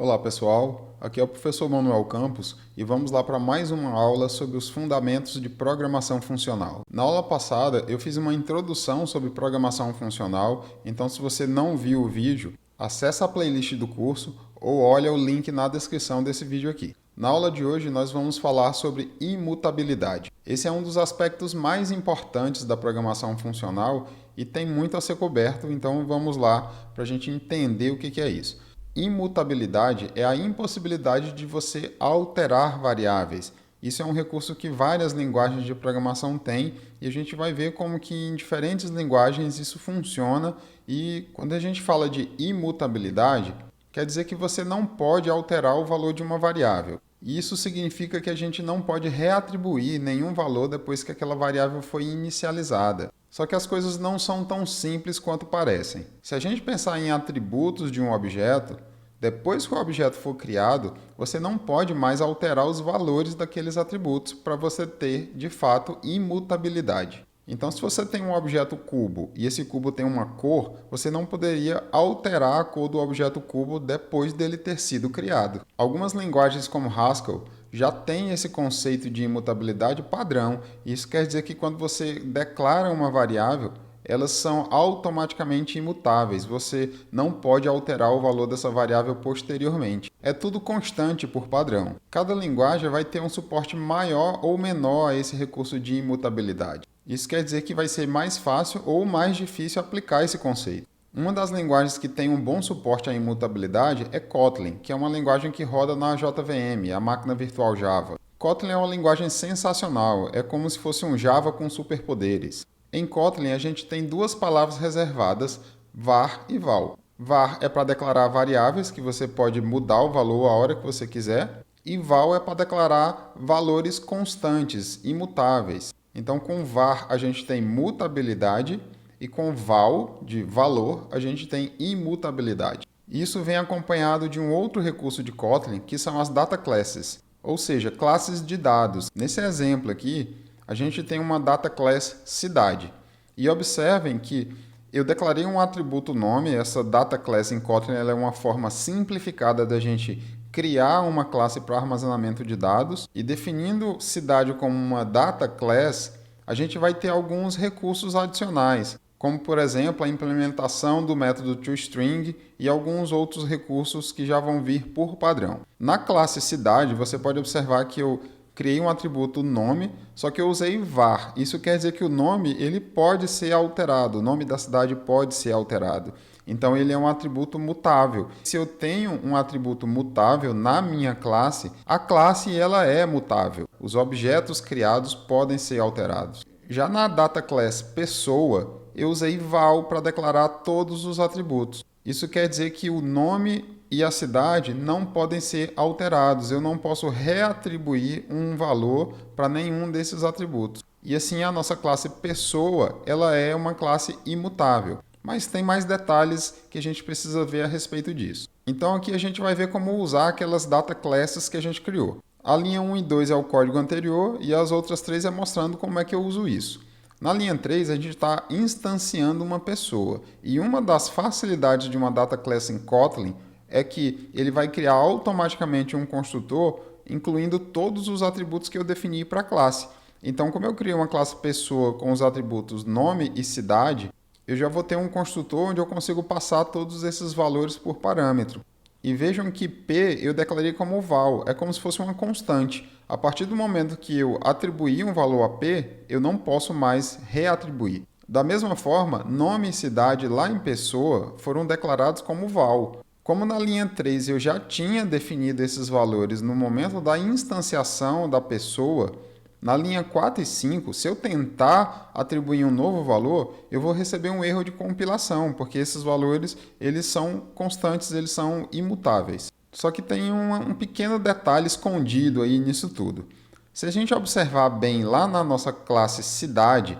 Olá pessoal, aqui é o professor Manuel Campos e vamos lá para mais uma aula sobre os fundamentos de programação funcional. Na aula passada eu fiz uma introdução sobre programação funcional, então se você não viu o vídeo, acessa a playlist do curso ou olha o link na descrição desse vídeo aqui. Na aula de hoje nós vamos falar sobre imutabilidade. Esse é um dos aspectos mais importantes da programação funcional e tem muito a ser coberto, então vamos lá para a gente entender o que é isso. Imutabilidade é a impossibilidade de você alterar variáveis. Isso é um recurso que várias linguagens de programação têm e a gente vai ver como que em diferentes linguagens isso funciona. E quando a gente fala de imutabilidade, quer dizer que você não pode alterar o valor de uma variável. Isso significa que a gente não pode reatribuir nenhum valor depois que aquela variável foi inicializada. Só que as coisas não são tão simples quanto parecem. Se a gente pensar em atributos de um objeto, depois que o objeto for criado, você não pode mais alterar os valores daqueles atributos para você ter, de fato, imutabilidade. Então, se você tem um objeto cubo e esse cubo tem uma cor, você não poderia alterar a cor do objeto cubo depois dele ter sido criado. Algumas linguagens como Haskell já têm esse conceito de imutabilidade padrão. Isso quer dizer que quando você declara uma variável, elas são automaticamente imutáveis. Você não pode alterar o valor dessa variável posteriormente. É tudo constante por padrão. Cada linguagem vai ter um suporte maior ou menor a esse recurso de imutabilidade. Isso quer dizer que vai ser mais fácil ou mais difícil aplicar esse conceito. Uma das linguagens que tem um bom suporte à imutabilidade é Kotlin, que é uma linguagem que roda na JVM, a máquina virtual Java. Kotlin é uma linguagem sensacional, é como se fosse um Java com superpoderes. Em Kotlin, a gente tem duas palavras reservadas, var e val. Var é para declarar variáveis que você pode mudar o valor a hora que você quiser, e val é para declarar valores constantes, imutáveis. Então, com var a gente tem mutabilidade e com val, de valor, a gente tem imutabilidade. Isso vem acompanhado de um outro recurso de Kotlin, que são as data classes, ou seja, classes de dados. Nesse exemplo aqui, a gente tem uma data class cidade. E observem que eu declarei um atributo nome, essa data class em Kotlin ela é uma forma simplificada da gente criar uma classe para armazenamento de dados e definindo cidade como uma data class, a gente vai ter alguns recursos adicionais, como por exemplo a implementação do método toString e alguns outros recursos que já vão vir por padrão. Na classe cidade, você pode observar que eu criei um atributo nome, só que eu usei var. Isso quer dizer que o nome ele pode ser alterado, o nome da cidade pode ser alterado. Então ele é um atributo mutável. Se eu tenho um atributo mutável na minha classe, a classe ela é mutável. Os objetos criados podem ser alterados. Já na data class pessoa, eu usei val para declarar todos os atributos. Isso quer dizer que o nome e a cidade não podem ser alterados. Eu não posso reatribuir um valor para nenhum desses atributos. E assim a nossa classe pessoa, ela é uma classe imutável. Mas tem mais detalhes que a gente precisa ver a respeito disso. Então aqui a gente vai ver como usar aquelas data classes que a gente criou. A linha 1 e 2 é o código anterior e as outras 3 é mostrando como é que eu uso isso. Na linha 3, a gente está instanciando uma pessoa. E uma das facilidades de uma data class em Kotlin é que ele vai criar automaticamente um construtor, incluindo todos os atributos que eu defini para a classe. Então, como eu criei uma classe pessoa com os atributos nome e cidade, eu já vou ter um construtor onde eu consigo passar todos esses valores por parâmetro. E vejam que P eu declarei como val, é como se fosse uma constante. A partir do momento que eu atribuir um valor a P, eu não posso mais reatribuir. Da mesma forma, nome e cidade lá em pessoa foram declarados como val. Como na linha 3 eu já tinha definido esses valores no momento da instanciação da pessoa, na linha 4 e 5, se eu tentar atribuir um novo valor, eu vou receber um erro de compilação, porque esses valores eles são constantes, eles são imutáveis. Só que tem um pequeno detalhe escondido aí nisso tudo. Se a gente observar bem lá na nossa classe cidade,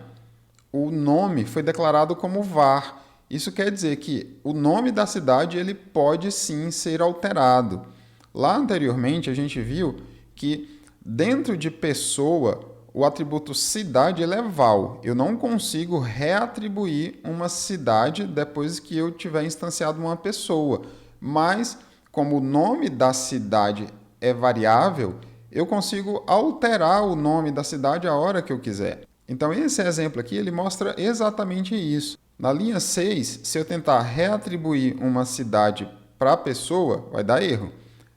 o nome foi declarado como var. Isso quer dizer que o nome da cidade ele pode sim ser alterado. Lá anteriormente a gente viu que dentro de pessoa, o atributo cidade ele é val. Eu não consigo reatribuir uma cidade depois que eu tiver instanciado uma pessoa. Mas como o nome da cidade é variável, eu consigo alterar o nome da cidade a hora que eu quiser. Então esse exemplo aqui ele mostra exatamente isso. Na linha 6, se eu tentar reatribuir uma cidade para a pessoa, vai dar erro.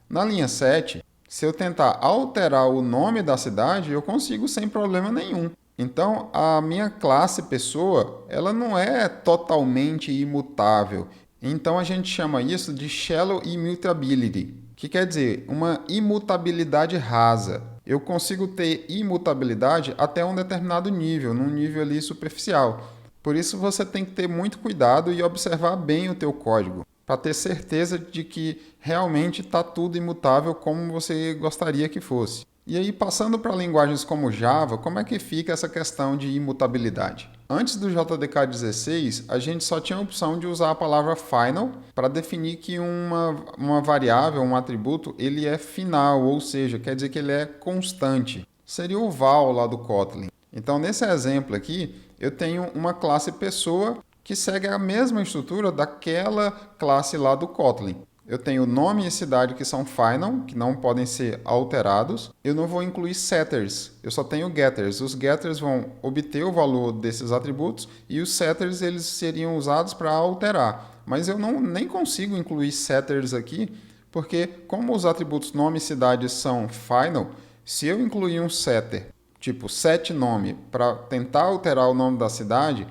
Na linha 7, se eu tentar alterar o nome da cidade, eu consigo sem problema nenhum. Então, a minha classe pessoa, ela não é totalmente imutável. Então, a gente chama isso de shallow immutability, que quer dizer uma imutabilidade rasa. Eu consigo ter imutabilidade até um determinado nível, num nível ali superficial. Por isso, você tem que ter muito cuidado e observar bem o teu código, para ter certeza de que realmente está tudo imutável como você gostaria que fosse. E aí, passando para linguagens como Java, como é que fica essa questão de imutabilidade? Antes do JDK 16, a gente só tinha a opção de usar a palavra final para definir que uma variável, um atributo, ele é final, ou seja, quer dizer que ele é constante. Seria o val lá do Kotlin. Então, nesse exemplo aqui, eu tenho uma classe pessoa que segue a mesma estrutura daquela classe lá do Kotlin. Eu tenho nome e cidade que são final, que não podem ser alterados. Eu não vou incluir setters, eu só tenho getters. Os getters vão obter o valor desses atributos e os setters eles seriam usados para alterar. Mas eu nem consigo incluir setters aqui, porque como os atributos nome e cidade são final, se eu incluir um setter, tipo setNome, para tentar alterar o nome da cidade,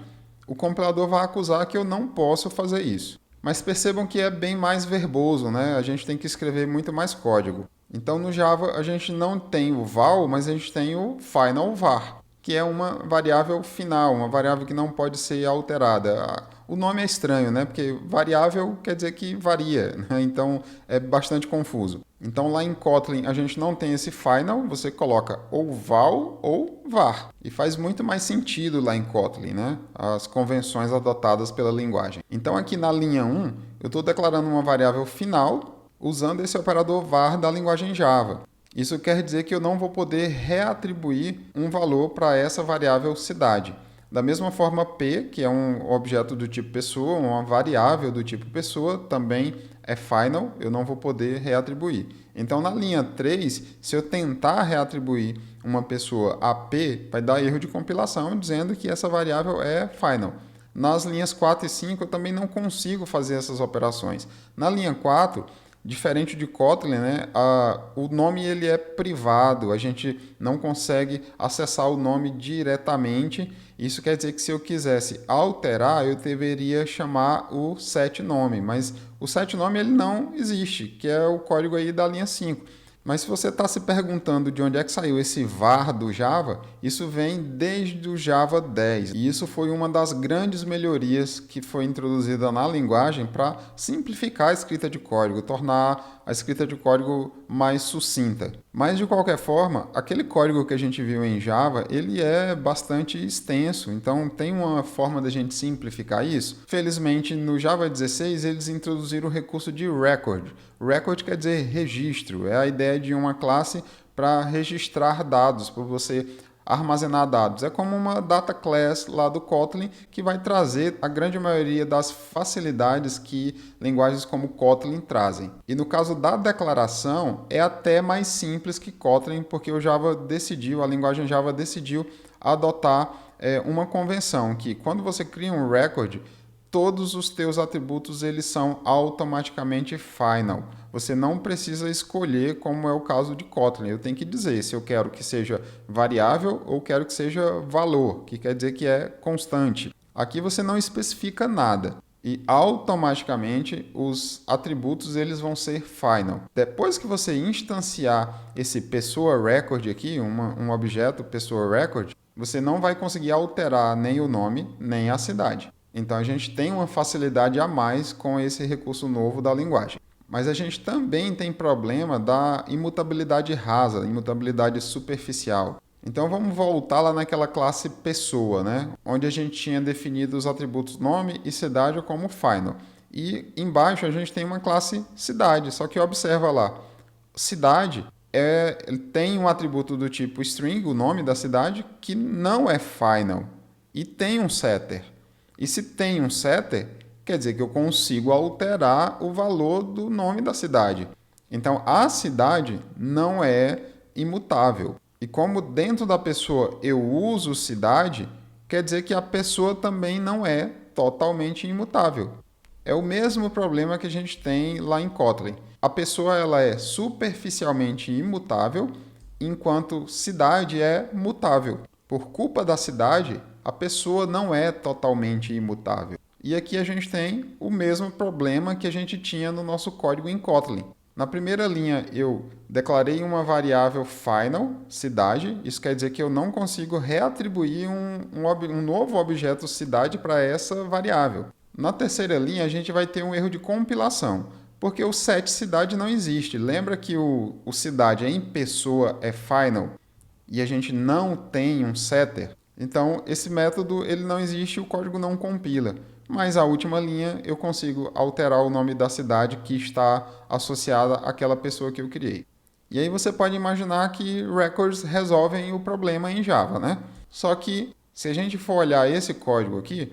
o compilador vai acusar que eu não posso fazer isso. Mas percebam que é bem mais verboso, né? A gente tem que escrever muito mais código. Então no Java a gente não tem o val, mas a gente tem o final var, que é uma variável final, uma variável que não pode ser alterada. O nome é estranho, né? Porque variável quer dizer que varia, né? Então é bastante confuso. Então lá em Kotlin a gente não tem esse final, você coloca ou val ou var. E faz muito mais sentido lá em Kotlin, né? As convenções adotadas pela linguagem. Então aqui na linha 1, eu estou declarando uma variável final usando esse operador var da linguagem Java. Isso quer dizer que eu não vou poder reatribuir um valor para essa variável cidade. Da mesma forma, P, que é um objeto do tipo pessoa, uma variável do tipo pessoa, também é final, eu não vou poder reatribuir. Então, na linha 3, se eu tentar reatribuir uma pessoa a P, vai dar erro de compilação dizendo que essa variável é final. Nas linhas 4 e 5, eu também não consigo fazer essas operações. Na linha 4, diferente de Kotlin, né, o nome ele é privado, a gente não consegue acessar o nome diretamente. Isso quer dizer que se eu quisesse alterar, eu deveria chamar o setNome, mas o setNome ele não existe, que é o código aí da linha 5. Mas se você está se perguntando de onde é que saiu esse var do Java, isso vem desde o Java 10. E isso foi uma das grandes melhorias que foi introduzida na linguagem para simplificar a escrita de código, tornar a escrita de código mais sucinta. Mas de qualquer forma, aquele código que a gente viu em Java, ele é bastante extenso, então tem uma forma da gente simplificar isso. Felizmente, no Java 16 eles introduziram o recurso de record. Record quer dizer registro, é a ideia de uma classe para registrar dados, para você armazenar dados. É como uma data class lá do Kotlin que vai trazer a grande maioria das facilidades que linguagens como Kotlin trazem. E no caso da declaração, é até mais simples que Kotlin, porque a linguagem Java decidiu adotar uma convenção que quando você cria um record, todos os teus atributos eles são automaticamente final. Você não precisa escolher, como é o caso de Kotlin. Eu tenho que dizer se eu quero que seja variável ou quero que seja valor, que quer dizer que é constante. Aqui você não especifica nada e automaticamente os atributos eles vão ser final. Depois que você instanciar esse pessoa record aqui, um objeto pessoa record, você não vai conseguir alterar nem o nome nem a cidade. Então a gente tem uma facilidade a mais com esse recurso novo da linguagem. Mas a gente também tem problema da imutabilidade rasa, imutabilidade superficial. Então vamos voltar lá naquela classe pessoa, né? Onde a gente tinha definido os atributos nome e cidade como final. E embaixo a gente tem uma classe cidade, só que observa lá, cidade tem um atributo do tipo string, o nome da cidade, que não é final. E tem um setter. E se tem um setter, quer dizer que eu consigo alterar o valor do nome da cidade. Então, a cidade não é imutável. E como dentro da pessoa eu uso cidade, quer dizer que a pessoa também não é totalmente imutável. É o mesmo problema que a gente tem lá em Kotlin. A pessoa ela é superficialmente imutável, enquanto cidade é mutável. Por culpa da cidade, a pessoa não é totalmente imutável. E aqui a gente tem o mesmo problema que a gente tinha no nosso código em Kotlin. Na primeira linha eu declarei uma variável final, cidade, isso quer dizer que eu não consigo reatribuir um novo objeto cidade para essa variável. Na terceira linha a gente vai ter um erro de compilação, porque o set cidade não existe. Lembra que o cidade em pessoa é final e a gente não tem um setter? Então esse método ele não existe e o código não compila. Mas a última linha eu consigo alterar o nome da cidade que está associada àquela pessoa que eu criei. E aí você pode imaginar que records resolvem o problema em Java, né? Só que se a gente for olhar esse código aqui,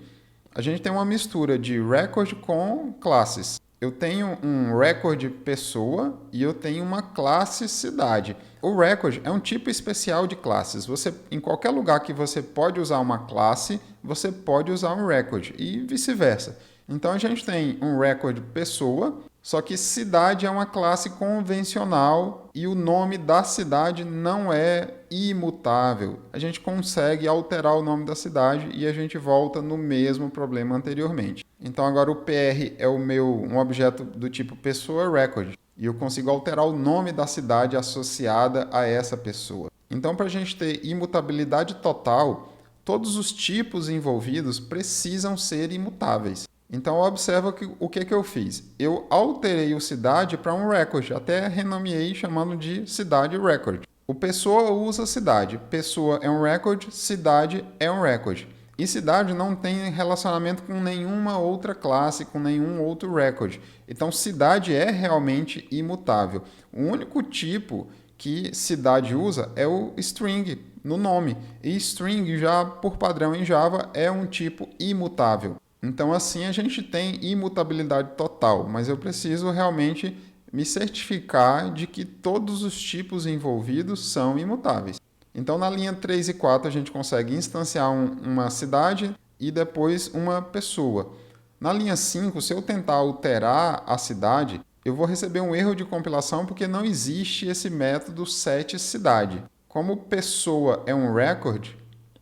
a gente tem uma mistura de record com classes. Eu tenho um record pessoa e eu tenho uma classe cidade. O record é um tipo especial de classes. Você, em qualquer lugar que você pode usar uma classe, você pode usar um record e vice-versa. Então a gente tem um record pessoa, só que cidade é uma classe convencional e o nome da cidade não é imutável. A gente consegue alterar o nome da cidade e a gente volta no mesmo problema anteriormente. Então agora o PR é um objeto do tipo pessoa record e eu consigo alterar o nome da cidade associada a essa pessoa. Então para a gente ter imutabilidade total, todos os tipos envolvidos precisam ser imutáveis. Então observa o que eu fiz. Eu alterei o cidade para um record, até renomeei chamando de cidade record. O pessoa usa cidade, pessoa é um record, cidade é um record. E cidade não tem relacionamento com nenhuma outra classe, com nenhum outro record. Então cidade é realmente imutável. O único tipo que cidade usa é o string no nome. E string já por padrão em Java é um tipo imutável. Então assim a gente tem imutabilidade total, mas eu preciso realmente me certificar de que todos os tipos envolvidos são imutáveis. Então na linha 3 e 4 a gente consegue instanciar uma cidade e depois uma pessoa. Na linha 5, se eu tentar alterar a cidade, eu vou receber um erro de compilação porque não existe esse método setCidade. Como pessoa é um record,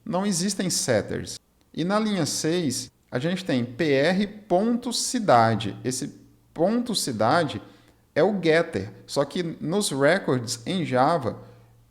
não existem setters. E na linha 6, a gente tem pr.cidade. Esse ponto cidade é o getter, só que nos records em Java,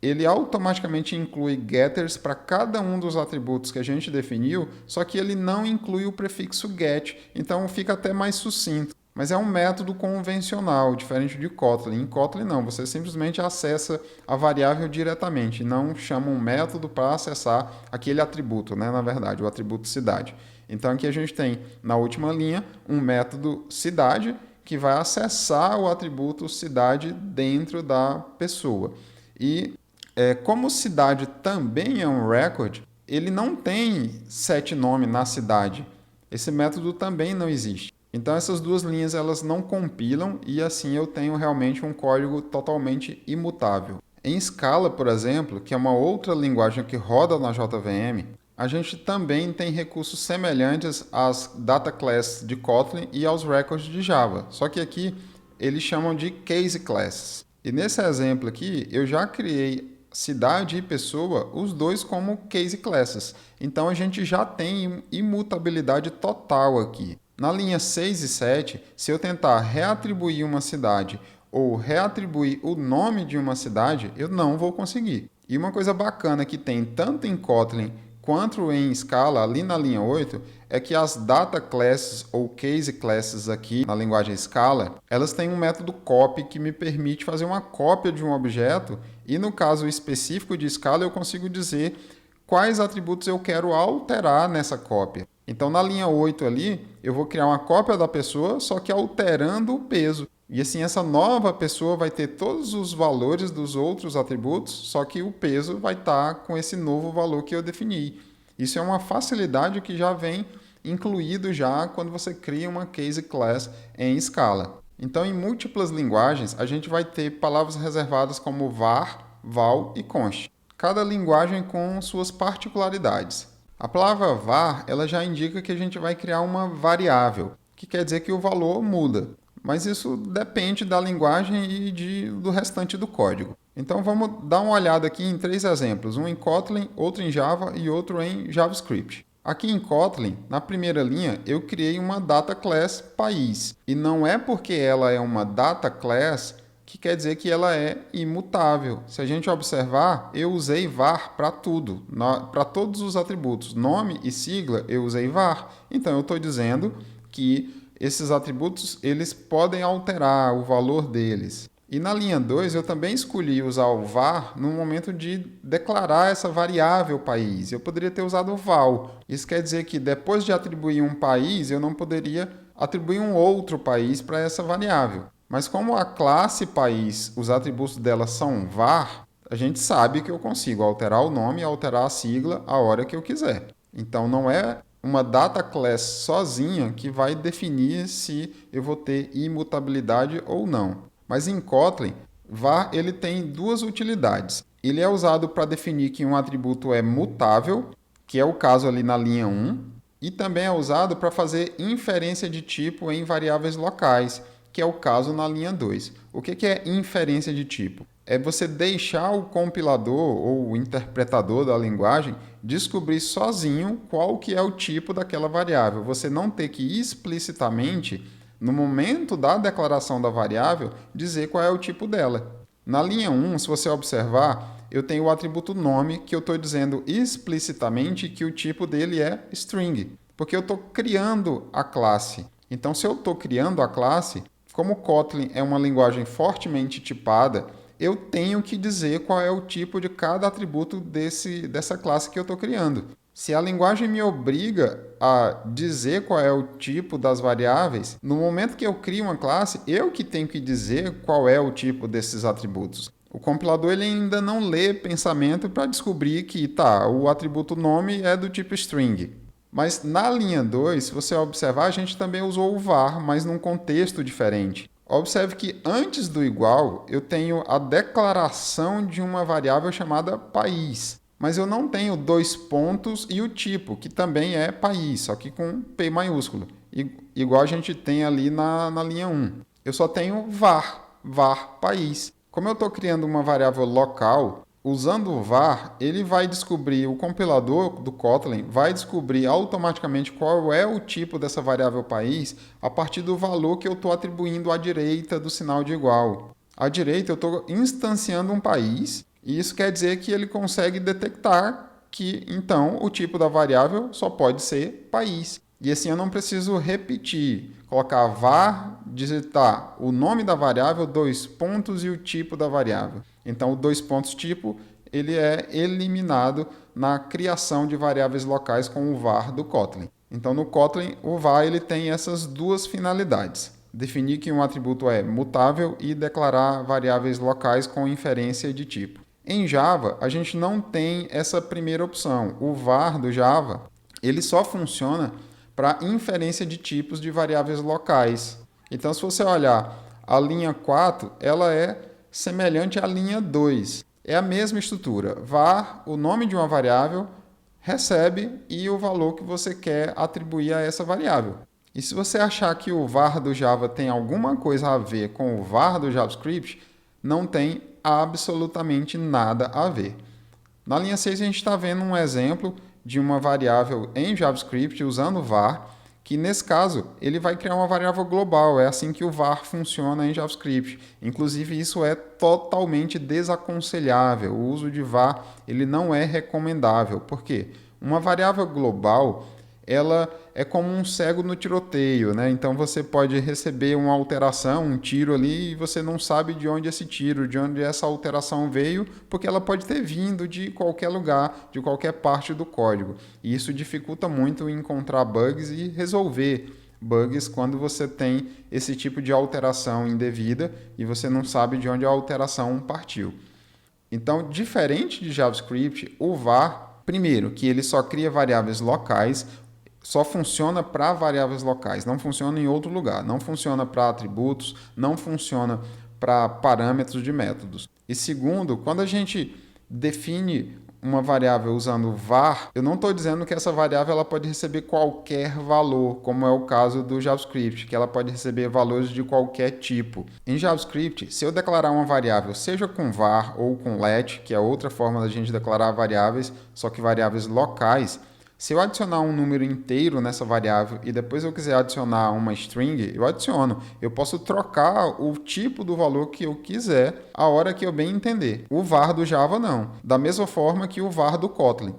ele automaticamente inclui getters para cada um dos atributos que a gente definiu, só que ele não inclui o prefixo get, então fica até mais sucinto. Mas é um método convencional, diferente de Kotlin. Em Kotlin não, você simplesmente acessa a variável diretamente, não chama um método para acessar aquele atributo, né? Na verdade, o atributo cidade. Então aqui a gente tem, na última linha, um método cidade que vai acessar o atributo cidade dentro da pessoa. E como cidade também é um record, ele não tem setNome na cidade. Esse método também não existe. Então essas duas linhas elas não compilam e assim eu tenho realmente um código totalmente imutável. Em Scala, por exemplo, que é uma outra linguagem que roda na JVM, a gente também tem recursos semelhantes às data classes de Kotlin e aos records de Java. Só que aqui eles chamam de case classes. E nesse exemplo aqui eu já criei cidade e pessoa, os dois como case classes. Então a gente já tem imutabilidade total aqui. Na linha 6 e 7, se eu tentar reatribuir uma cidade ou reatribuir o nome de uma cidade, eu não vou conseguir. E uma coisa bacana que tem tanto em Kotlin quanto em Scala, ali na linha 8, é que as data classes ou case classes aqui na linguagem Scala, elas têm um método copy que me permite fazer uma cópia de um objeto e no caso específico de Scala eu consigo dizer quais atributos eu quero alterar nessa cópia. Então na linha 8 ali, eu vou criar uma cópia da pessoa, só que alterando o peso. E assim essa nova pessoa vai ter todos os valores dos outros atributos, só que o peso vai estar com esse novo valor que eu defini. Isso é uma facilidade que já vem incluído já quando você cria uma case class em Scala. Então, em múltiplas linguagens, a gente vai ter palavras reservadas como var, val e const. Cada linguagem com suas particularidades. A palavra var, ela já indica que a gente vai criar uma variável, que quer dizer que o valor muda. Mas isso depende da linguagem e do restante do código. Então vamos dar uma olhada aqui em 3 exemplos, um em Kotlin, outro em Java e outro em JavaScript. Aqui em Kotlin, na primeira linha, eu criei uma data class país. E não é porque ela é uma data class que quer dizer que ela é imutável. Se a gente observar, eu usei var para tudo, para todos os atributos. Nome e sigla, eu usei var. Então eu estou dizendo que esses atributos eles podem alterar o valor deles. E na linha 2, eu também escolhi usar o var no momento de declarar essa variável país. Eu poderia ter usado o val. Isso quer dizer que depois de atribuir um país, eu não poderia atribuir um outro país para essa variável. Mas como a classe país, os atributos dela são var, a gente sabe que eu consigo alterar o nome e alterar a sigla a hora que eu quiser. Então não é uma data class sozinha que vai definir se eu vou ter imutabilidade ou não. Mas em Kotlin, var ele tem 2 utilidades. Ele é usado para definir que um atributo é mutável, que é o caso ali na linha 1, e também é usado para fazer inferência de tipo em variáveis locais, que é o caso na linha 2. O que é inferência de tipo? É você deixar o compilador ou o interpretador da linguagem descobrir sozinho qual que é o tipo daquela variável. Você não ter que explicitamente, no momento da declaração da variável, dizer qual é o tipo dela. Na linha 1, se você observar, eu tenho o atributo nome que eu estou dizendo explicitamente que o tipo dele é string, porque eu estou criando a classe. Então, se eu estou criando a classe, como Kotlin é uma linguagem fortemente tipada, eu tenho que dizer qual é o tipo de cada atributo dessa classe que eu estou criando. Se a linguagem me obriga a dizer qual é o tipo das variáveis, no momento que eu crio uma classe, eu que tenho que dizer qual é o tipo desses atributos. O compilador ele ainda não lê pensamento para descobrir que o atributo nome é do tipo string. Mas na linha 2, se você observar, a gente também usou o var, mas num contexto diferente. Observe que antes do igual, eu tenho a declaração de uma variável chamada país. Mas eu não tenho 2 pontos e o tipo, que também é país, só que com P maiúsculo. Igual a gente tem ali na linha 1. Eu só tenho var país. Como eu estou criando uma variável local, usando o var, ele vai descobrir, o compilador do Kotlin vai descobrir automaticamente qual é o tipo dessa variável país a partir do valor que eu estou atribuindo à direita do sinal de igual. À direita eu estou instanciando um país, e isso quer dizer que ele consegue detectar que, então, o tipo da variável só pode ser país. E assim eu não preciso repetir, colocar var, digitar o nome da variável, 2 pontos e o tipo da variável. Então, o 2 pontos tipo ele é eliminado na criação de variáveis locais com o var do Kotlin. Então, no Kotlin, o var ele tem essas 2 finalidades. Definir que um atributo é mutável e declarar variáveis locais com inferência de tipo. Em Java, a gente não tem essa primeira opção. O var do Java ele só funciona para inferência de tipos de variáveis locais. Então, se você olhar a linha 4, ela é semelhante à linha 2. É a mesma estrutura. Var, o nome de uma variável, recebe e o valor que você quer atribuir a essa variável. E se você achar que o var do Java tem alguma coisa a ver com o var do JavaScript, não tem absolutamente nada a ver. Na linha 6, a gente está vendo um exemplo de uma variável em JavaScript usando var, que nesse caso ele vai criar uma variável global. É assim que o var funciona em JavaScript. Inclusive, isso é totalmente desaconselhável. O uso de var ele não é recomendável. Por quê? Uma variável global ela é como um cego no tiroteio, né? Então você pode receber uma alteração, um tiro ali, e você não sabe de onde esse tiro, de onde essa alteração veio, porque ela pode ter vindo de qualquer lugar, de qualquer parte do código. E isso dificulta muito encontrar bugs e resolver bugs quando você tem esse tipo de alteração indevida e você não sabe de onde a alteração partiu. Então, diferente de JavaScript, o var, primeiro, que ele só cria variáveis locais, só funciona para variáveis locais, não funciona em outro lugar, não funciona para atributos, não funciona para parâmetros de métodos. E segundo, quando a gente define uma variável usando var, eu não estou dizendo que essa variável ela pode receber qualquer valor, como é o caso do JavaScript, que ela pode receber valores de qualquer tipo. Em JavaScript, se eu declarar uma variável, seja com var ou com let, que é outra forma da gente declarar variáveis, só que variáveis locais, se eu adicionar um número inteiro nessa variável e depois eu quiser adicionar uma string, eu adiciono. Eu posso trocar o tipo do valor que eu quiser a hora que eu bem entender. O var do Java não. Da mesma forma que o var do Kotlin.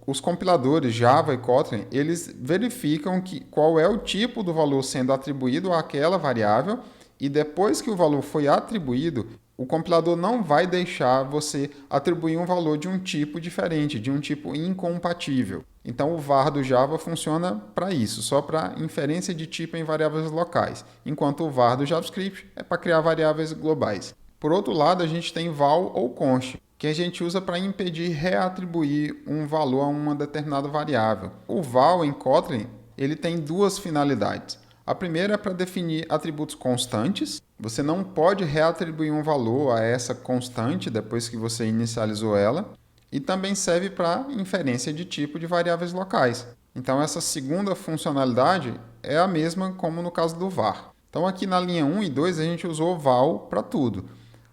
Os compiladores Java e Kotlin, eles verificam qual é o tipo do valor sendo atribuído àquela variável e depois que o valor foi atribuído, o compilador não vai deixar você atribuir um valor de um tipo diferente, de um tipo incompatível. Então, o var do Java funciona para isso, só para inferência de tipo em variáveis locais, enquanto o var do JavaScript é para criar variáveis globais. Por outro lado, a gente tem val ou const, que a gente usa para impedir reatribuir um valor a uma determinada variável. O val em Kotlin ele tem duas finalidades. A primeira é para definir atributos constantes. Você não pode reatribuir um valor a essa constante depois que você inicializou ela. E também serve para inferência de tipo de variáveis locais. Então, essa segunda funcionalidade é a mesma como no caso do var. Então, aqui na linha 1 e 2, a gente usou val para tudo.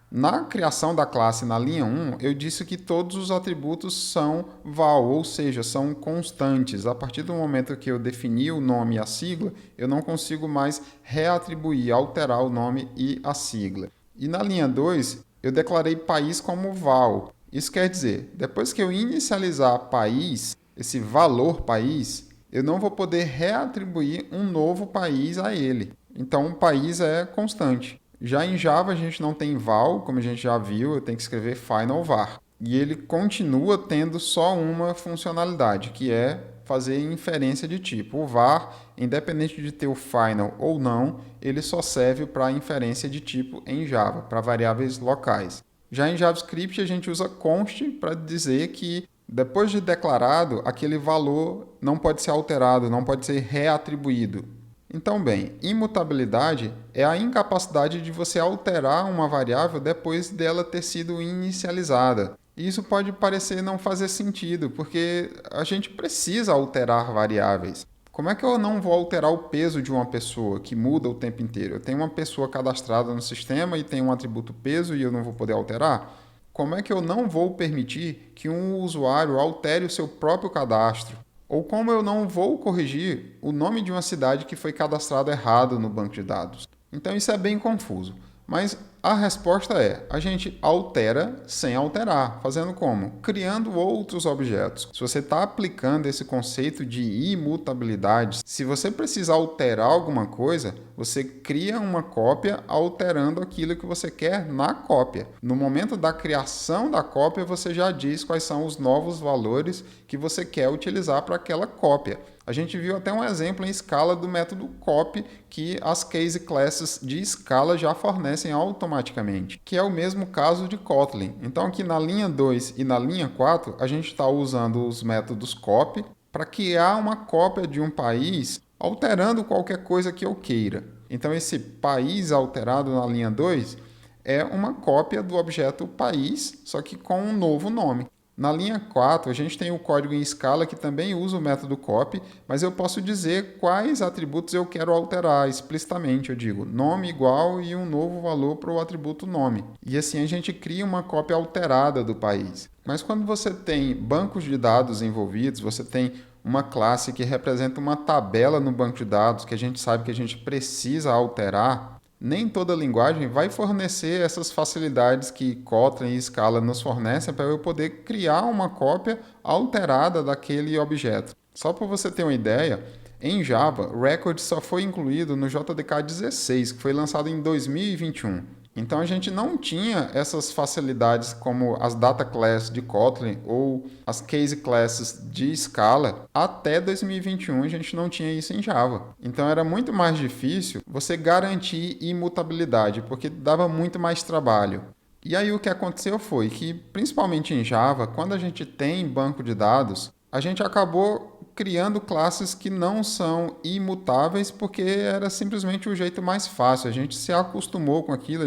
Na criação da classe na linha 1, eu disse que todos os atributos são val, ou seja, são constantes. A partir do momento que eu defini o nome e a sigla, eu não consigo mais reatribuir, alterar o nome e a sigla. E na linha 2, eu declarei país como val. Isso quer dizer, depois que eu inicializar país, esse valor país, eu não vou poder reatribuir um novo país a ele. Então, o país é constante. Já em Java a gente não tem val, como a gente já viu, eu tenho que escrever final var. E ele continua tendo só uma funcionalidade, que é fazer inferência de tipo. O var, independente de ter o final ou não, ele só serve para inferência de tipo em Java, para variáveis locais. Já em JavaScript a gente usa const para dizer que depois de declarado, aquele valor não pode ser alterado, não pode ser reatribuído. Então, bem, imutabilidade é a incapacidade de você alterar uma variável depois dela ter sido inicializada. E isso pode parecer não fazer sentido, porque a gente precisa alterar variáveis. Como é que eu não vou alterar o peso de uma pessoa que muda o tempo inteiro? Eu tenho uma pessoa cadastrada no sistema e tem um atributo peso e eu não vou poder alterar? Como é que eu não vou permitir que um usuário altere o seu próprio cadastro? Ou como eu não vou corrigir o nome de uma cidade que foi cadastrado errado no banco de dados? Então isso é bem confuso. Mas a resposta é, a gente altera sem alterar. Fazendo como? Criando outros objetos. Se você está aplicando esse conceito de imutabilidade, se você precisa alterar alguma coisa, você cria uma cópia alterando aquilo que você quer na cópia. No momento da criação da cópia, você já diz quais são os novos valores que você quer utilizar para aquela cópia. A gente viu até um exemplo em Scala do método copy que as case classes de Scala já fornecem automaticamente, que é o mesmo caso de Kotlin. Então aqui na linha 2 e na linha 4, a gente está usando os métodos copy para criar uma cópia de um país alterando qualquer coisa que eu queira. Então esse país alterado na linha 2 é uma cópia do objeto país, só que com um novo nome. Na linha 4, a gente tem o código em Scala que também usa o método copy, mas eu posso dizer quais atributos eu quero alterar explicitamente. Eu digo nome igual e um novo valor para o atributo nome. E assim a gente cria uma cópia alterada do país. Mas quando você tem bancos de dados envolvidos, você tem uma classe que representa uma tabela no banco de dados que a gente sabe que a gente precisa alterar, nem toda linguagem vai fornecer essas facilidades que Kotlin e Scala nos fornecem para eu poder criar uma cópia alterada daquele objeto. Só para você ter uma ideia, em Java, Record só foi incluído no JDK 16, que foi lançado em 2021. Então a gente não tinha essas facilidades como as data classes de Kotlin ou as case classes de Scala. Até 2021 a gente não tinha isso em Java. Então era muito mais difícil você garantir imutabilidade, porque dava muito mais trabalho. E aí o que aconteceu foi que, principalmente em Java, quando a gente tem banco de dados, a gente acabou criando classes que não são imutáveis, porque era simplesmente o jeito mais fácil. A gente se acostumou com aquilo,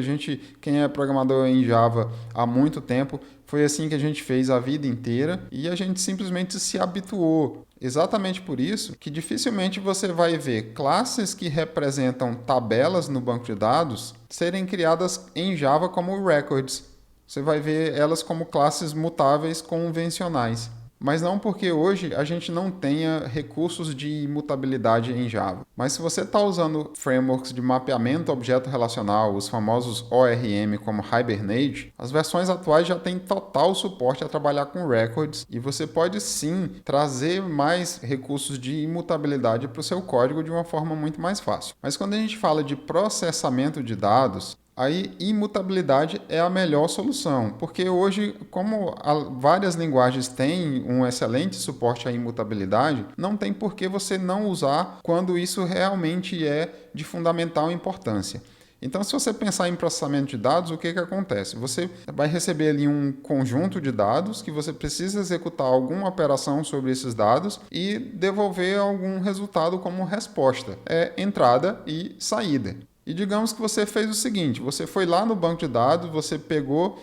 quem é programador em Java há muito tempo, foi assim que a gente fez a vida inteira e a gente simplesmente se habituou. Exatamente por isso que dificilmente você vai ver classes que representam tabelas no banco de dados serem criadas em Java como records. Você vai ver elas como classes mutáveis convencionais. Mas não porque hoje a gente não tenha recursos de imutabilidade em Java. Mas se você está usando frameworks de mapeamento objeto relacional, os famosos ORM como Hibernate, as versões atuais já têm total suporte a trabalhar com records e você pode sim trazer mais recursos de imutabilidade para o seu código de uma forma muito mais fácil. Mas quando a gente fala de processamento de dados, aí, imutabilidade é a melhor solução, porque hoje, como várias linguagens têm um excelente suporte à imutabilidade, não tem por que você não usar quando isso realmente é de fundamental importância. Então, se você pensar em processamento de dados, o que acontece? Você vai receber ali um conjunto de dados que você precisa executar alguma operação sobre esses dados e devolver algum resultado como resposta. É entrada e saída. E digamos que você fez o seguinte, você foi lá no banco de dados, você pegou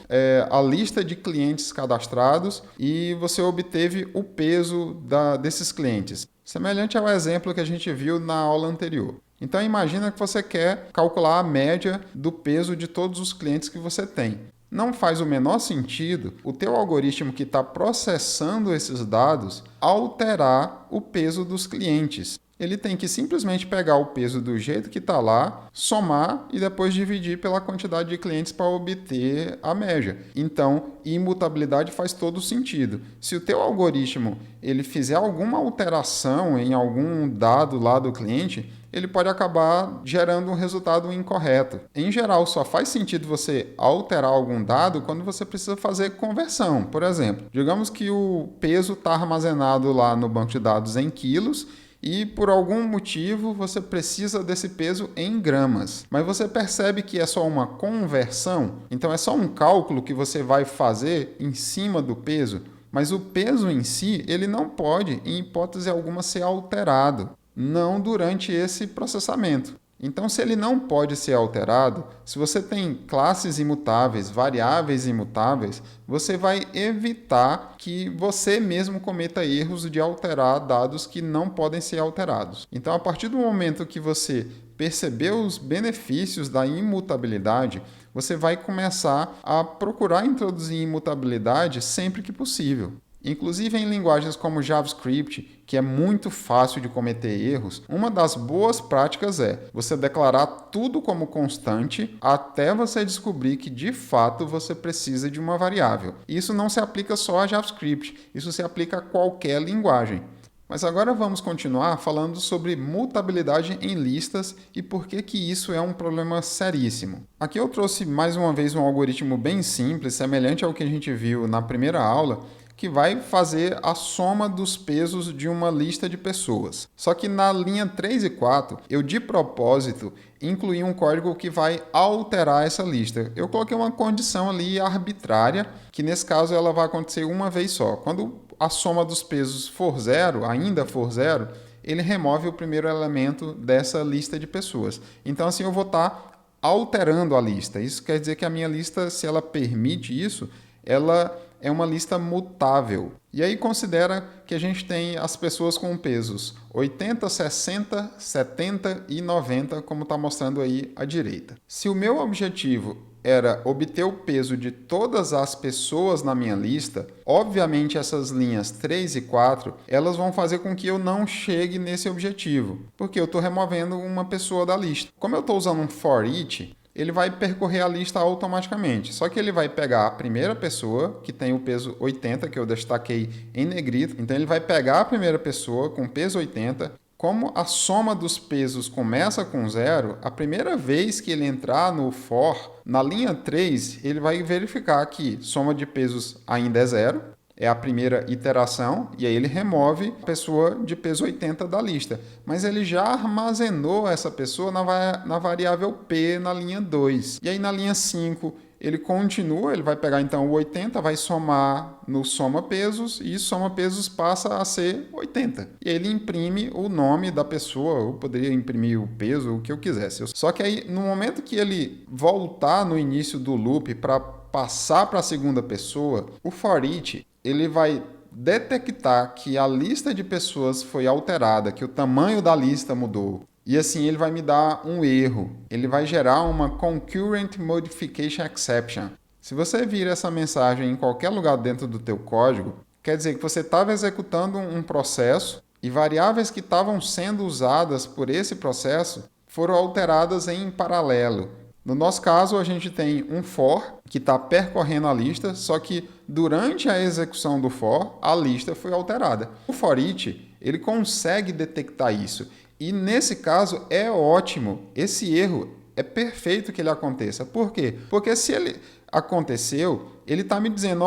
a lista de clientes cadastrados e você obteve o peso desses clientes, semelhante ao exemplo que a gente viu na aula anterior. Então imagina que você quer calcular a média do peso de todos os clientes que você tem. Não faz o menor sentido o teu algoritmo que está processando esses dados alterar o peso dos clientes. Ele tem que simplesmente pegar o peso do jeito que está lá, somar e depois dividir pela quantidade de clientes para obter a média. Então, imutabilidade faz todo sentido. Se o teu algoritmo ele fizer alguma alteração em algum dado lá do cliente, ele pode acabar gerando um resultado incorreto. Em geral, só faz sentido você alterar algum dado quando você precisa fazer conversão. Por exemplo, digamos que o peso está armazenado lá no banco de dados em quilos e por algum motivo você precisa desse peso em gramas. Mas você percebe que é só uma conversão, então é só um cálculo que você vai fazer em cima do peso, mas o peso em si, ele não pode, em hipótese alguma, ser alterado, não durante esse processamento. Então, se ele não pode ser alterado, se você tem classes imutáveis, variáveis imutáveis, você vai evitar que você mesmo cometa erros de alterar dados que não podem ser alterados. Então, a partir do momento que você percebeu os benefícios da imutabilidade, você vai começar a procurar introduzir imutabilidade sempre que possível. Inclusive em linguagens como JavaScript, que é muito fácil de cometer erros, uma das boas práticas é você declarar tudo como constante até você descobrir que de fato você precisa de uma variável. Isso não se aplica só a JavaScript, isso se aplica a qualquer linguagem. Mas agora vamos continuar falando sobre mutabilidade em listas e por que isso é um problema seríssimo. Aqui eu trouxe mais uma vez um algoritmo bem simples, semelhante ao que a gente viu na primeira aula, que vai fazer a soma dos pesos de uma lista de pessoas. Só que na linha 3 e 4, eu de propósito incluí um código que vai alterar essa lista. Eu coloquei uma condição ali arbitrária, que nesse caso ela vai acontecer uma vez só. Quando a soma dos pesos for zero, ainda for zero, ele remove o primeiro elemento dessa lista de pessoas. Então assim eu vou estar alterando a lista. Isso quer dizer que a minha lista, se ela permite isso, ela é uma lista mutável. E aí considera que a gente tem as pessoas com pesos 80, 60, 70 e 90, como está mostrando aí à direita. Se o meu objetivo era obter o peso de todas as pessoas na minha lista, obviamente essas linhas 3 e 4, elas vão fazer com que eu não chegue nesse objetivo, porque eu estou removendo uma pessoa da lista. Como eu estou usando um for each, ele vai percorrer a lista automaticamente. Só que ele vai pegar a primeira pessoa, que tem o peso 80, que eu destaquei em negrito. Então, ele vai pegar a primeira pessoa com peso 80. Como a soma dos pesos começa com zero, a primeira vez que ele entrar no for, na linha 3, ele vai verificar que soma de pesos ainda é zero. É a primeira iteração, e aí ele remove a pessoa de peso 80 da lista. Mas ele já armazenou essa pessoa na variável P na linha 2. E aí na linha 5 ele continua, ele vai pegar então o 80, vai somar no soma pesos e soma pesos passa a ser 80. E ele imprime o nome da pessoa, eu poderia imprimir o peso, o que eu quisesse. Só que aí, no momento que ele voltar no início do loop para passar para a segunda pessoa, o for each, ele vai detectar que a lista de pessoas foi alterada, que o tamanho da lista mudou. E assim ele vai me dar um erro. Ele vai gerar uma Concurrent Modification Exception. Se você vir essa mensagem em qualquer lugar dentro do teu código, quer dizer que você estava executando um processo e variáveis que estavam sendo usadas por esse processo foram alteradas em paralelo. No nosso caso, a gente tem um for que está percorrendo a lista, só que durante a execução do for, a lista foi alterada. O for each, ele consegue detectar isso. E nesse caso é ótimo. Esse erro é perfeito que ele aconteça. Por quê? Porque se ele aconteceu, ele está me dizendo,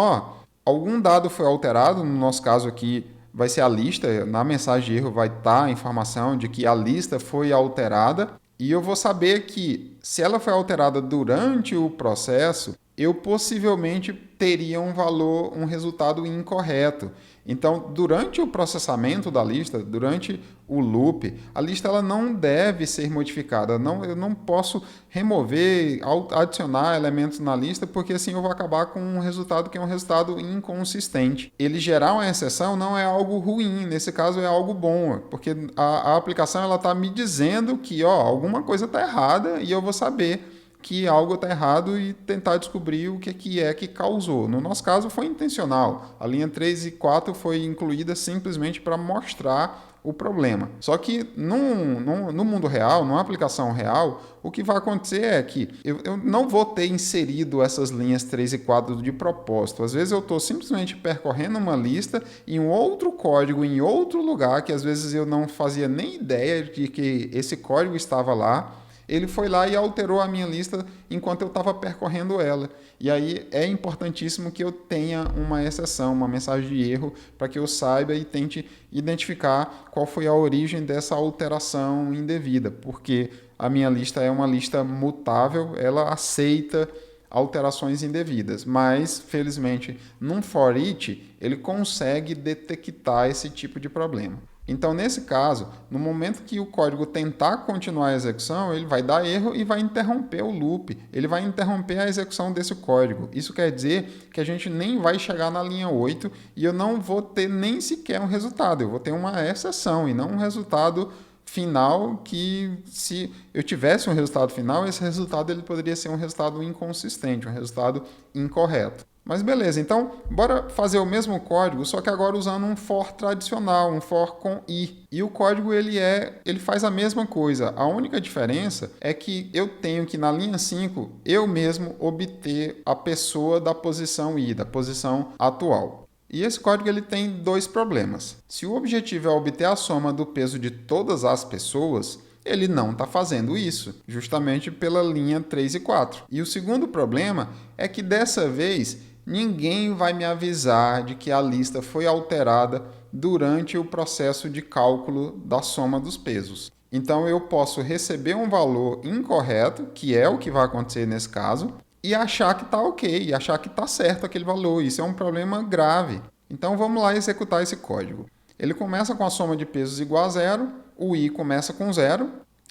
algum dado foi alterado, no nosso caso aqui vai ser a lista, na mensagem de erro vai estar a informação de que a lista foi alterada, e eu vou saber que se ela foi alterada durante o processo, eu possivelmente teria um resultado incorreto. Então, durante o processamento da lista, durante o loop, a lista ela não deve ser modificada. Eu não posso remover, adicionar elementos na lista, porque assim eu vou acabar com um resultado que é um resultado inconsistente. Ele gerar uma exceção não é algo ruim, nesse caso é algo bom, porque a aplicação está me dizendo que alguma coisa está errada e eu vou saber que algo está errado e tentar descobrir o que é que causou. No nosso caso foi intencional. A linha 3 e 4 foi incluída simplesmente para mostrar o problema. Só que no mundo real, numa aplicação real, o que vai acontecer é que eu não vou ter inserido essas linhas 3 e 4 de propósito. Às vezes eu estou simplesmente percorrendo uma lista em um outro código, em outro lugar, que às vezes eu não fazia nem ideia de que esse código estava lá. Ele foi lá e alterou a minha lista enquanto eu estava percorrendo ela. E aí é importantíssimo que eu tenha uma exceção, uma mensagem de erro, para que eu saiba e tente identificar qual foi a origem dessa alteração indevida, porque a minha lista é uma lista mutável, ela aceita alterações indevidas, mas, felizmente, num for each, ele consegue detectar esse tipo de problema. Então, nesse caso, no momento que o código tentar continuar a execução, ele vai dar erro e vai interromper o loop. Ele vai interromper a execução desse código. Isso quer dizer que a gente nem vai chegar na linha 8 e eu não vou ter nem sequer um resultado. Eu vou ter uma exceção e não um resultado final que, se eu tivesse um resultado final, esse resultado ele poderia ser um resultado inconsistente, um resultado incorreto. Mas beleza, então bora fazer o mesmo código, só que agora usando um for tradicional, um for com i. E o código ele faz a mesma coisa. A única diferença é que eu tenho que na linha 5 eu mesmo obter a pessoa da posição i, da posição atual. E esse código ele tem dois problemas. Se o objetivo é obter a soma do peso de todas as pessoas, ele não está fazendo isso, justamente pela linha 3 e 4. E o segundo problema é que dessa vez ninguém vai me avisar de que a lista foi alterada durante o processo de cálculo da soma dos pesos. Então eu posso receber um valor incorreto, que é o que vai acontecer nesse caso, e achar que está ok, achar que está certo aquele valor. Isso é um problema grave. Então vamos lá executar esse código. Ele começa com a soma de pesos igual a zero, o i começa com zero,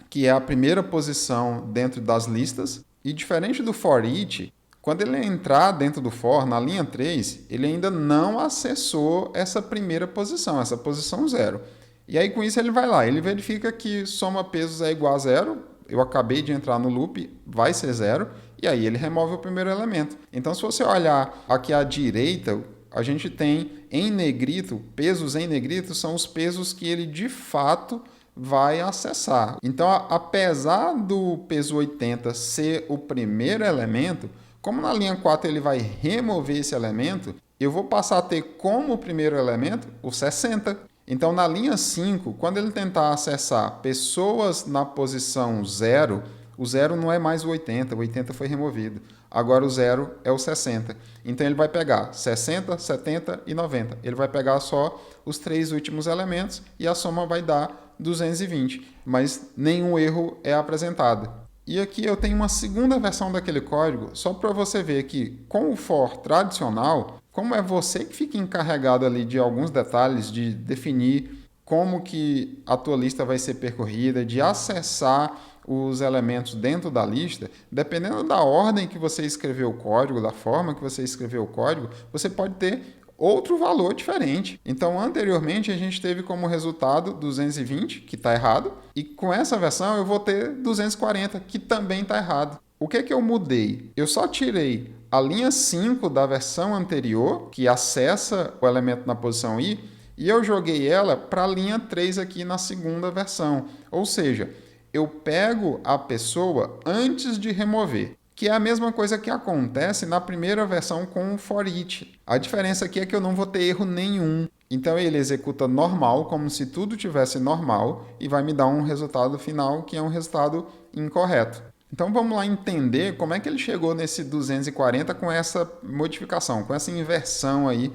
que é a primeira posição dentro das listas, e diferente do for each, quando ele entrar dentro do for, na linha 3, ele ainda não acessou essa primeira posição, essa posição 0. E aí com isso ele vai lá, ele verifica que soma pesos é igual a 0, eu acabei de entrar no loop, vai ser 0, e aí ele remove o primeiro elemento. Então se você olhar aqui à direita, a gente tem em negrito, pesos em negrito são os pesos que ele de fato vai acessar. Então apesar do peso 80 ser o primeiro elemento, como na linha 4 ele vai remover esse elemento, eu vou passar a ter como primeiro elemento o 60. Então, na linha 5, quando ele tentar acessar pessoas na posição 0, o 0 não é mais o 80 foi removido. Agora o 0 é o 60. Então, ele vai pegar 60, 70 e 90. Ele vai pegar só os 3 últimos elementos e a soma vai dar 220. Mas nenhum erro é apresentado. E aqui eu tenho uma segunda versão daquele código, só para você ver que com o for tradicional, como é você que fica encarregado ali de alguns detalhes, de definir como que a tua lista vai ser percorrida, de acessar os elementos dentro da lista, dependendo da ordem que você escreveu o código, da forma que você escreveu o código, você pode ter outro valor diferente. Então, anteriormente, a gente teve como resultado 220, que está errado, e com essa versão eu vou ter 240, que também está errado. O que é que eu mudei? Eu só tirei a linha 5 da versão anterior, que acessa o elemento na posição i, e eu joguei ela para a linha 3 aqui na segunda versão. Ou seja, eu pego a pessoa antes de remover, que é a mesma coisa que acontece na primeira versão com o for each. A diferença aqui é que eu não vou ter erro nenhum. Então ele executa normal, como se tudo tivesse normal, e vai me dar um resultado final que é um resultado incorreto. Então vamos lá entender como é que ele chegou nesse 240 com essa modificação, com essa inversão aí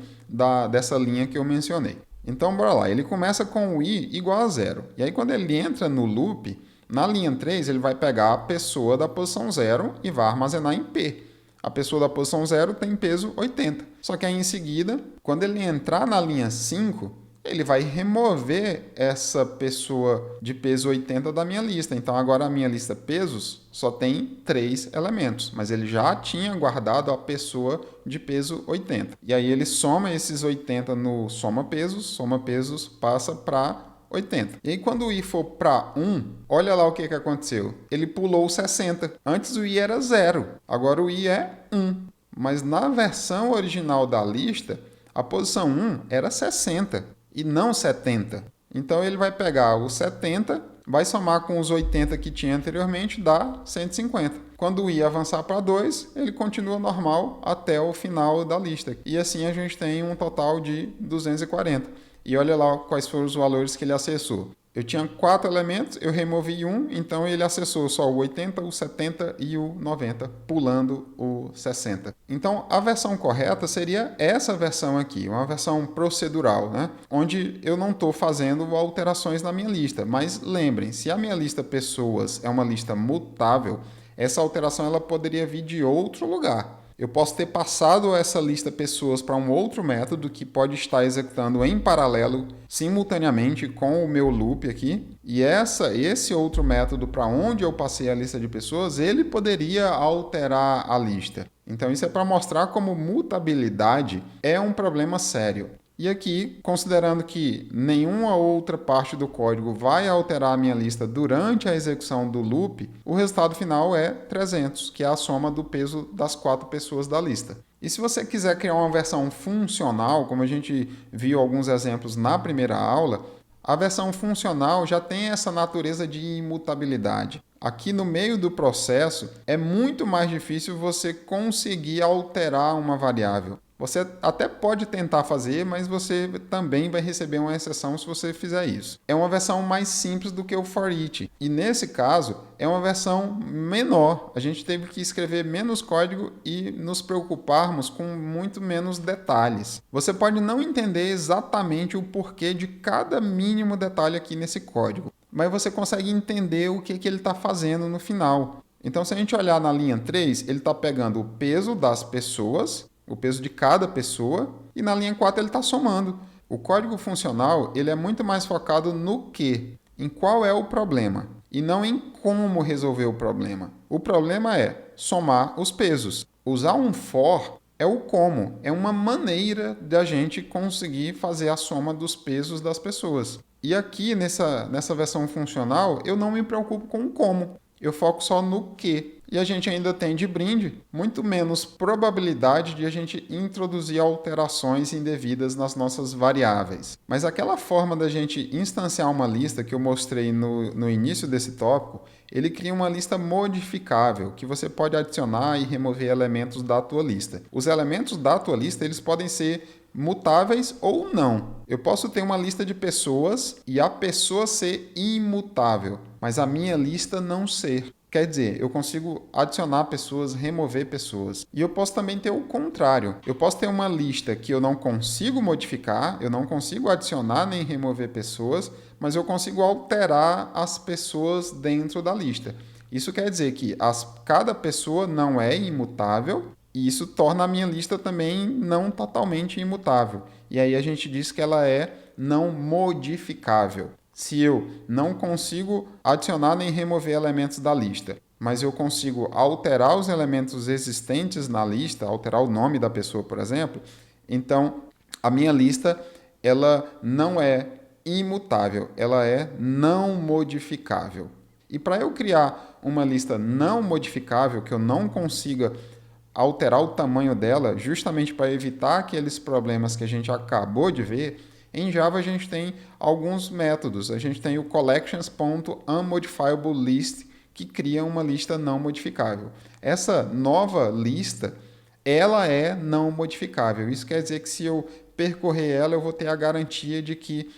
dessa linha que eu mencionei. Então bora lá, ele começa com o i igual a 0. E aí quando ele entra no loop, na linha 3 ele vai pegar a pessoa da posição 0 e vai armazenar em P. A pessoa da posição 0 tem peso 80. Só que aí em seguida, quando ele entrar na linha 5, ele vai remover essa pessoa de peso 80 da minha lista. Então agora a minha lista pesos só tem 3 elementos, mas ele já tinha guardado a pessoa de peso 80. E aí ele soma esses 80 no soma pesos passa para 80. E aí quando o i for para 1, olha lá o que aconteceu. Ele pulou 60. Antes o i era 0, agora o i é 1. Mas na versão original da lista, a posição 1 era 60. E não 70. Então ele vai pegar os 70, vai somar com os 80 que tinha anteriormente, dá 150. Quando o i avançar para 2, ele continua normal até o final da lista. E assim a gente tem um total de 240. E olha lá quais foram os valores que ele acessou. Eu tinha 4 elementos, eu removi um, então ele acessou só o 80, o 70 e o 90, pulando o 60. Então, a versão correta seria essa versão aqui, uma versão procedural, né? Onde eu não estou fazendo alterações na minha lista. Mas lembrem, se a minha lista pessoas é uma lista mutável, essa alteração ela poderia vir de outro lugar. Eu posso ter passado essa lista pessoas para um outro método que pode estar executando em paralelo, simultaneamente com o meu loop aqui. E esse outro método para onde eu passei a lista de pessoas, ele poderia alterar a lista. Então isso é para mostrar como mutabilidade é um problema sério. E aqui, considerando que nenhuma outra parte do código vai alterar a minha lista durante a execução do loop, o resultado final é 300, que é a soma do peso das 4 pessoas da lista. E se você quiser criar uma versão funcional, como a gente viu alguns exemplos na primeira aula, a versão funcional já tem essa natureza de imutabilidade. Aqui no meio do processo, é muito mais difícil você conseguir alterar uma variável. Você até pode tentar fazer, mas você também vai receber uma exceção se você fizer isso. É uma versão mais simples do que o for each. E nesse caso, é uma versão menor. A gente teve que escrever menos código e nos preocuparmos com muito menos detalhes. Você pode não entender exatamente o porquê de cada mínimo detalhe aqui nesse código, mas você consegue entender o que ele está fazendo no final. Então, se a gente olhar na linha 3, ele está pegando o peso das pessoas, o peso de cada pessoa, e na linha 4 ele está somando. O código funcional ele é muito mais focado no que, em qual é o problema, e não em como resolver o problema. O problema é somar os pesos. Usar um for é o como, é uma maneira de a gente conseguir fazer a soma dos pesos das pessoas. E aqui nessa versão funcional eu não me preocupo com o como, eu foco só no que. E a gente ainda tem de brinde muito menos probabilidade de a gente introduzir alterações indevidas nas nossas variáveis. Mas aquela forma da gente instanciar uma lista que eu mostrei no início desse tópico, ele cria uma lista modificável, que você pode adicionar e remover elementos da tua lista. Os elementos da tua lista eles podem ser mutáveis ou não. Eu posso ter uma lista de pessoas e a pessoa ser imutável, mas a minha lista não ser. Quer dizer, eu consigo adicionar pessoas, remover pessoas. E eu posso também ter o contrário. Eu posso ter uma lista que eu não consigo modificar, eu não consigo adicionar nem remover pessoas, mas eu consigo alterar as pessoas dentro da lista. Isso quer dizer que cada pessoa não é imutável e isso torna a minha lista também não totalmente imutável. E aí a gente diz que ela é não modificável. Se eu não consigo adicionar nem remover elementos da lista, mas eu consigo alterar os elementos existentes na lista, alterar o nome da pessoa, por exemplo, então a minha lista ela não é imutável, ela é não modificável. E para eu criar uma lista não modificável, que eu não consiga alterar o tamanho dela, justamente para evitar aqueles problemas que a gente acabou de ver, em Java a gente tem alguns métodos. A gente tem o collections.unmodifiableList, que cria uma lista não modificável. Essa nova lista, ela é não modificável. Isso quer dizer que se eu percorrer ela, eu vou ter a garantia de que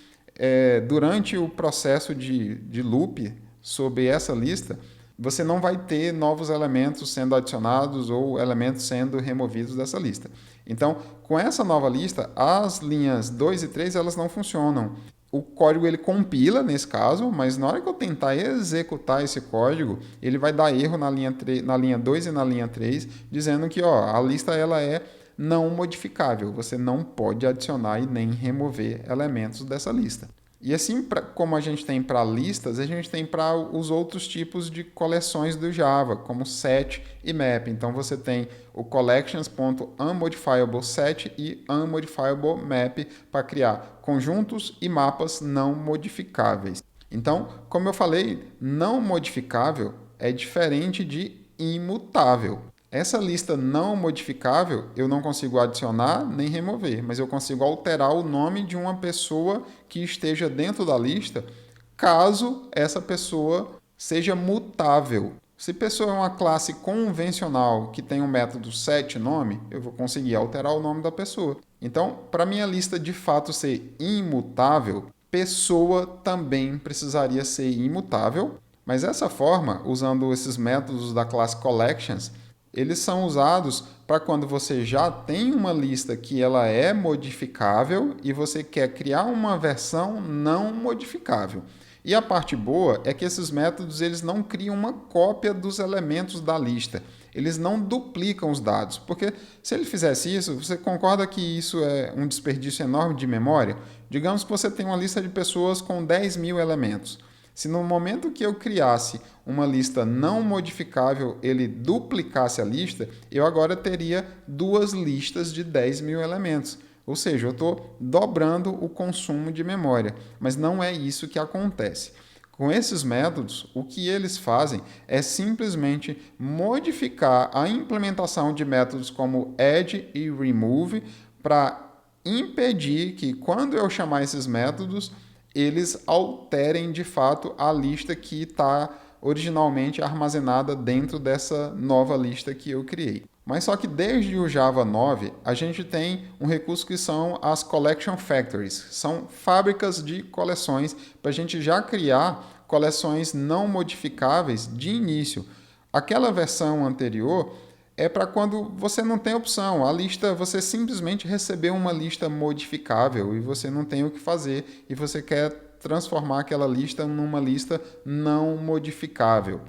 durante o processo de loop sobre essa lista, você não vai ter novos elementos sendo adicionados ou elementos sendo removidos dessa lista. Então, com essa nova lista, as linhas 2 e 3 elas não funcionam. O código ele compila nesse caso, mas na hora que eu tentar executar esse código, ele vai dar erro na linha 2 e na linha 3, dizendo que a lista ela é não modificável. Você não pode adicionar e nem remover elementos dessa lista. E assim como a gente tem para listas, a gente tem para os outros tipos de coleções do Java, como set e map. Então você tem o collections.unmodifiableSet e unmodifiableMap para criar conjuntos e mapas não modificáveis. Então, como eu falei, não modificável é diferente de imutável. Essa lista não modificável eu não consigo adicionar nem remover, mas eu consigo alterar o nome de uma pessoa que esteja dentro da lista, caso essa pessoa seja mutável. Se pessoa é uma classe convencional que tem um método setNome, eu vou conseguir alterar o nome da pessoa. Então, para minha lista de fato ser imutável, pessoa também precisaria ser imutável, mas essa forma, usando esses métodos da classe collections, eles são usados para quando você já tem uma lista que ela é modificável e você quer criar uma versão não modificável. E a parte boa é que esses métodos eles não criam uma cópia dos elementos da lista. Eles não duplicam os dados, porque se ele fizesse isso, você concorda que isso é um desperdício enorme de memória? Digamos que você tem uma lista de pessoas com 10.000 elementos. Se no momento que eu criasse uma lista não modificável, ele duplicasse a lista, eu agora teria duas listas de 10.000 elementos. Ou seja, eu estou dobrando o consumo de memória. Mas não é isso que acontece. Com esses métodos, o que eles fazem é simplesmente modificar a implementação de métodos como add e remove para impedir que, quando eu chamar esses métodos, eles alterem de fato a lista que está originalmente armazenada dentro dessa nova lista que eu criei. Mas só que desde o Java 9, a gente tem um recurso que são as Collection Factories. São fábricas de coleções para a gente já criar coleções não modificáveis de início. Aquela versão anterior é para quando você não tem opção. A lista, você simplesmente recebeu uma lista modificável e você não tem o que fazer e você quer transformar aquela lista numa lista não modificável.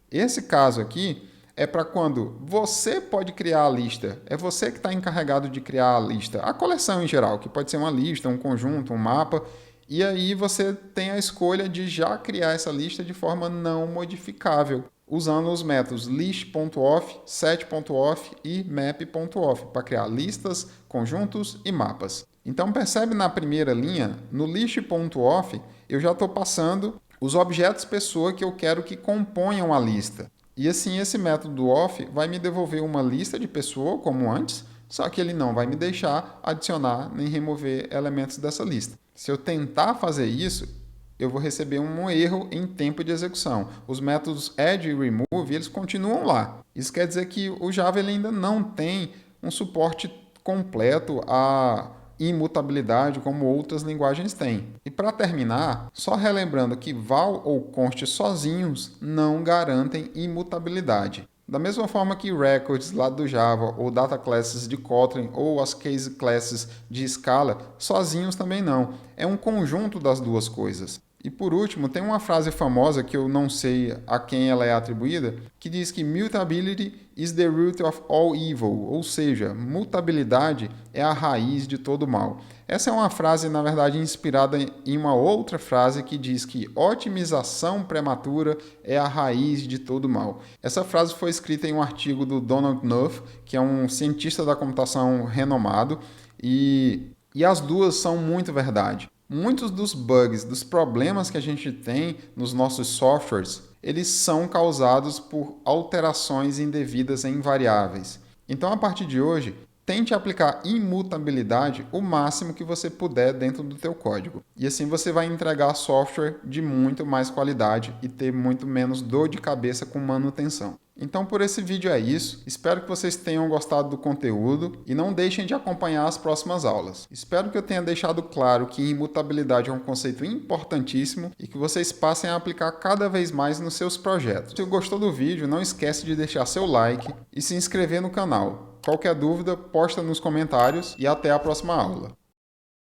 Esse caso aqui é para quando você pode criar a lista. É você que está encarregado de criar a lista. A coleção em geral, que pode ser uma lista, um conjunto, um mapa. E aí você tem a escolha de já criar essa lista de forma não modificável, usando os métodos list.off, set.off e map.off para criar listas, conjuntos e mapas. Então percebe na primeira linha, no list.off, eu já estou passando os objetos pessoa que eu quero que componham a lista. E assim esse método off vai me devolver uma lista de pessoa, como antes, só que ele não vai me deixar adicionar nem remover elementos dessa lista. Se eu tentar fazer isso, eu vou receber um erro em tempo de execução. Os métodos add e remove, eles continuam lá. Isso quer dizer que o Java ele ainda não tem um suporte completo à imutabilidade como outras linguagens têm. E para terminar, só relembrando que val ou const sozinhos não garantem imutabilidade. Da mesma forma que records lá do Java, ou data classes de Kotlin, ou as case classes de Scala, sozinhos também não. É um conjunto das duas coisas. E por último, tem uma frase famosa que eu não sei a quem ela é atribuída, que diz que mutability is the root of all evil, ou seja, mutabilidade é a raiz de todo mal. Essa é uma frase, na verdade, inspirada em uma outra frase que diz que otimização prematura é a raiz de todo mal. Essa frase foi escrita em um artigo do Donald Knuth, que é um cientista da computação renomado, e as duas são muito verdade. Muitos dos bugs, dos problemas que a gente tem nos nossos softwares, eles são causados por alterações indevidas em variáveis. Então, a partir de hoje, tente aplicar imutabilidade o máximo que você puder dentro do teu código. E assim você vai entregar software de muito mais qualidade e ter muito menos dor de cabeça com manutenção. Então por esse vídeo é isso, espero que vocês tenham gostado do conteúdo e não deixem de acompanhar as próximas aulas. Espero que eu tenha deixado claro que imutabilidade é um conceito importantíssimo e que vocês passem a aplicar cada vez mais nos seus projetos. Se gostou do vídeo, não esquece de deixar seu like e se inscrever no canal. Qualquer dúvida, posta nos comentários e até a próxima aula.